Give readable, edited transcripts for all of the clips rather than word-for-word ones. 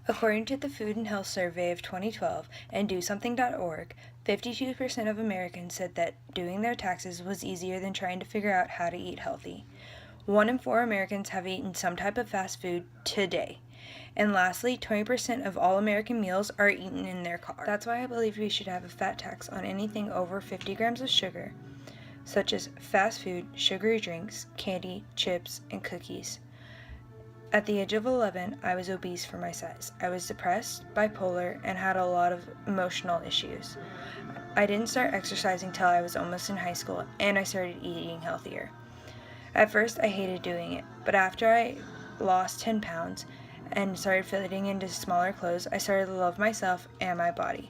According to the Food and Health Survey of 2012 and DoSomething.org, 52% of Americans said that doing their taxes was easier than trying to figure out how to eat healthy. 1 in 4 Americans have eaten some type of fast food today. And lastly, 20% of all American meals are eaten in their car. That's why I believe we should have a fat tax on anything over 50 grams of sugar, such as fast food, sugary drinks, candy, chips, and cookies. At the age of 11, I was obese for my size. I was depressed, bipolar, and had a lot of emotional issues. I didn't start exercising till I was almost in high school, and I started eating healthier. At first, I hated doing it, but after I lost 10 pounds and started fitting into smaller clothes, I started to love myself and my body.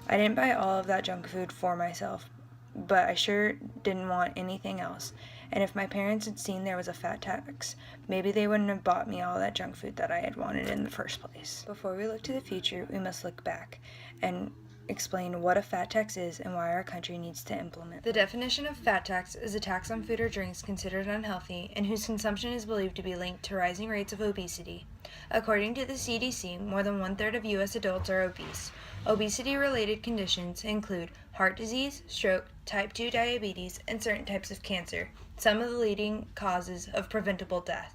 I didn't buy all of that junk food for myself, but I sure didn't want anything else. And if my parents had seen there was a fat tax, maybe they wouldn't have bought me all that junk food that I had wanted in the first place. Before we look to the future, we must look back and explain what a fat tax is and why our country needs to implement. The definition of fat tax is a tax on food or drinks considered unhealthy and whose consumption is believed to be linked to rising rates of obesity. According to the CDC, more than 1/3 of U.S. adults are obese. Obesity-related conditions include heart disease, stroke, type 2 diabetes, and certain types of cancer, some of the leading causes of preventable death.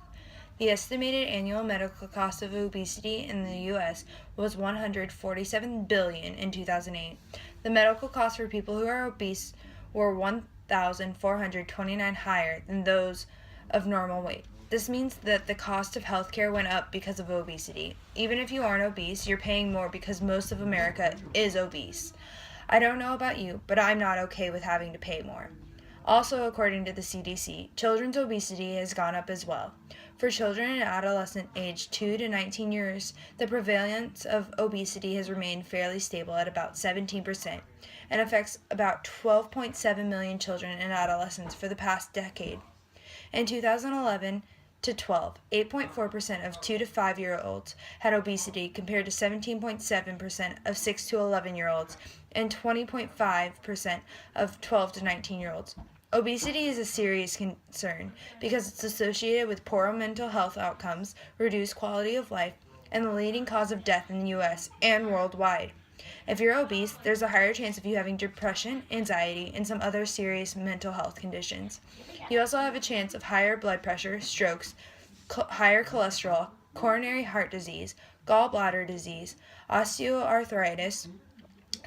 The estimated annual medical cost of obesity in the U.S. was $147 billion in 2008. The medical costs for people who are obese were $1,429 higher than those of normal weight. This means that the cost of healthcare went up because of obesity. Even if you aren't obese, you're paying more because most of America is obese. I don't know about you, but I'm not okay with having to pay more. Also, according to the CDC, children's obesity has gone up as well. For children and adolescents aged 2 to 19 years, the prevalence of obesity has remained fairly stable at about 17% and affects about 12.7 million children and adolescents for the past decade. In 2011 to 12, 8.4% of 2 to 5-year-olds had obesity compared to 17.7% of 6 to 11-year-olds and 20.5% of 12 to 19-year-olds. Obesity is a serious concern because it's associated with poor mental health outcomes, reduced quality of life, and the leading cause of death in the U.S. and worldwide. If you're obese, there's a higher chance of you having depression, anxiety, and some other serious mental health conditions. You also have a chance of higher blood pressure, strokes, higher cholesterol, coronary heart disease, gallbladder disease, osteoarthritis,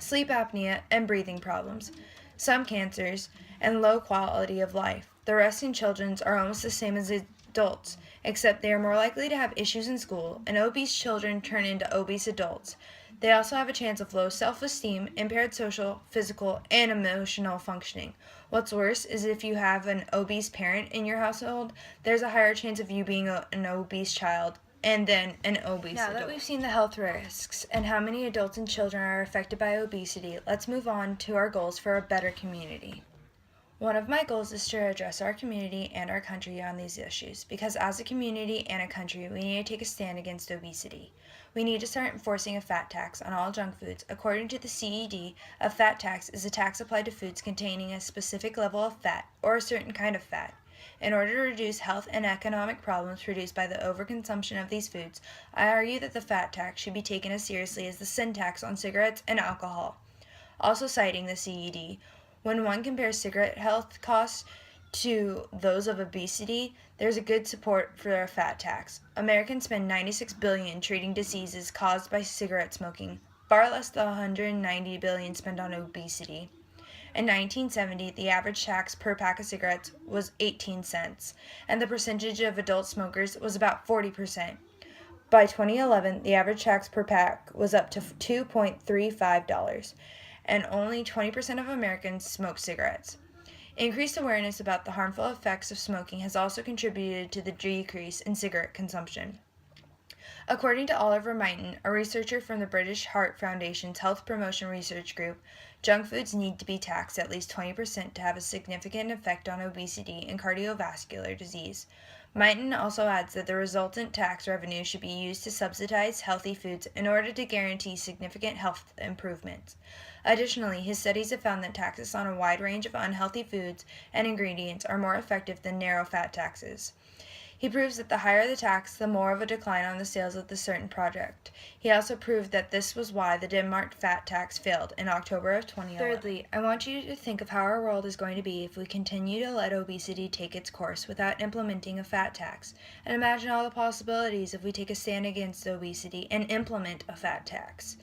sleep apnea, and breathing problems, some cancers, and low quality of life. The rest in children are almost the same as adults, except they are more likely to have issues in school, and obese children turn into obese adults. They also have a chance of low self-esteem, impaired social, physical, and emotional functioning. What's worse is if you have an obese parent in your household, there's a higher chance of you being an obese child and then an obese adult. Now that we've seen the health risks and how many adults and children are affected by obesity, let's move on to our goals for a better community. One of my goals is to address our community and our country on these issues, because as a community and a country, we need to take a stand against obesity. We need to start enforcing a fat tax on all junk foods. According to the CED, a fat tax is a tax applied to foods containing a specific level of fat or a certain kind of fat. In order to reduce health and economic problems produced by the overconsumption of these foods, I argue that the fat tax should be taken as seriously as the sin tax on cigarettes and alcohol. Also citing the CED, when one compares cigarette health costs to those of obesity, there's a good support for a fat tax. Americans spend $96 billion treating diseases caused by cigarette smoking, far less than $190 billion spent on obesity. In 1970, the average tax per pack of cigarettes was 18 cents, and the percentage of adult smokers was about 40%. By 2011, the average tax per pack was up to $2.35, and only 20% of Americans smoke cigarettes. Increased awareness about the harmful effects of smoking has also contributed to the decrease in cigarette consumption. According to Oliver Mighton, a researcher from the British Heart Foundation's Health Promotion Research Group, junk foods need to be taxed at least 20% to have a significant effect on obesity and cardiovascular disease. Mighton also adds that the resultant tax revenue should be used to subsidize healthy foods in order to guarantee significant health improvements. Additionally, his studies have found that taxes on a wide range of unhealthy foods and ingredients are more effective than narrow fat taxes. He proves that the higher the tax, the more of a decline on the sales of the certain product. He also proved that this was why the Denmark fat tax failed in October of 2011. Thirdly, I want you to think of how our world is going to be if we continue to let obesity take its course without implementing a fat tax. And imagine all the possibilities if we take a stand against obesity and implement a fat tax.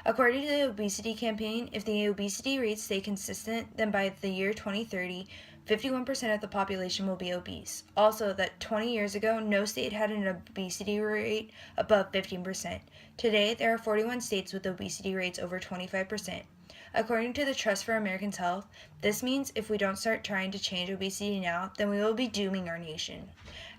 According to the Obesity Campaign, if the obesity rates stay consistent, then by the year 2030, 51% of the population will be obese. Also, that 20 years ago, no state had an obesity rate above 15%. Today, there are 41 states with obesity rates over 25%. According to the Trust for Americans' Health, this means if we don't start trying to change obesity now, then we will be dooming our nation.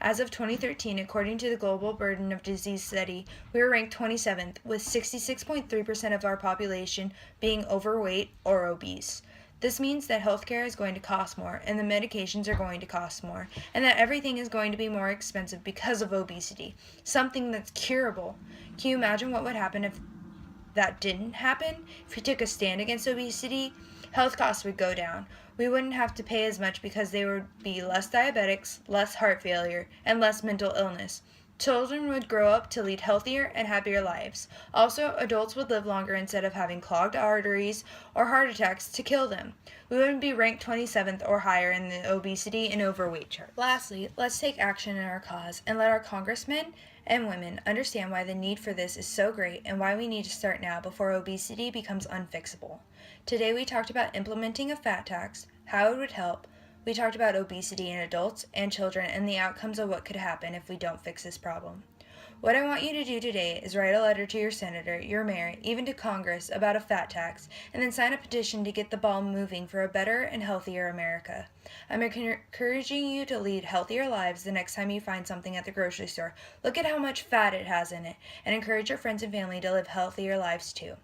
As of 2013, according to the Global Burden of Disease Study, we were ranked 27th, with 66.3% of our population being overweight or obese. This means that healthcare is going to cost more, and the medications are going to cost more, and that everything is going to be more expensive because of obesity, something that's curable. Can you imagine what would happen if that didn't happen? If we took a stand against obesity, health costs would go down. We wouldn't have to pay as much because there would be less diabetics, less heart failure, and less mental illness. Children would grow up to lead healthier and happier lives. Also, adults would live longer instead of having clogged arteries or heart attacks to kill them. We wouldn't be ranked 27th or higher in the obesity and overweight chart. Lastly, let's take action in our cause and let our congressmen and women understand why the need for this is so great and why we need to start now before obesity becomes unfixable. Today we talked about implementing a fat tax, how it would help. We talked about obesity in adults and children and the outcomes of what could happen if we don't fix this problem. What I want you to do today is write a letter to your senator, your mayor, even to Congress about a fat tax, and then sign a petition to get the ball moving for a better and healthier America. I'm encouraging you to lead healthier lives the next time you find something at the grocery store. Look at how much fat it has in it, and encourage your friends and family to live healthier lives too.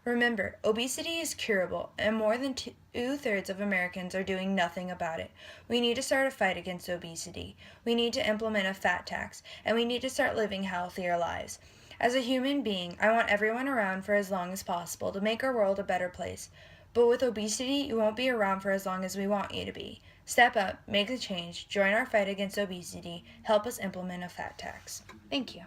Remember, obesity is curable, and more than two-thirds of Americans are doing nothing about it. We need to start a fight against obesity. We need to implement a fat tax, and we need to start living healthier lives. As a human being, I want everyone around for as long as possible to make our world a better place. But with obesity, you won't be around for as long as we want you to be. Step up, make a change, join our fight against obesity, help us implement a fat tax. Thank you.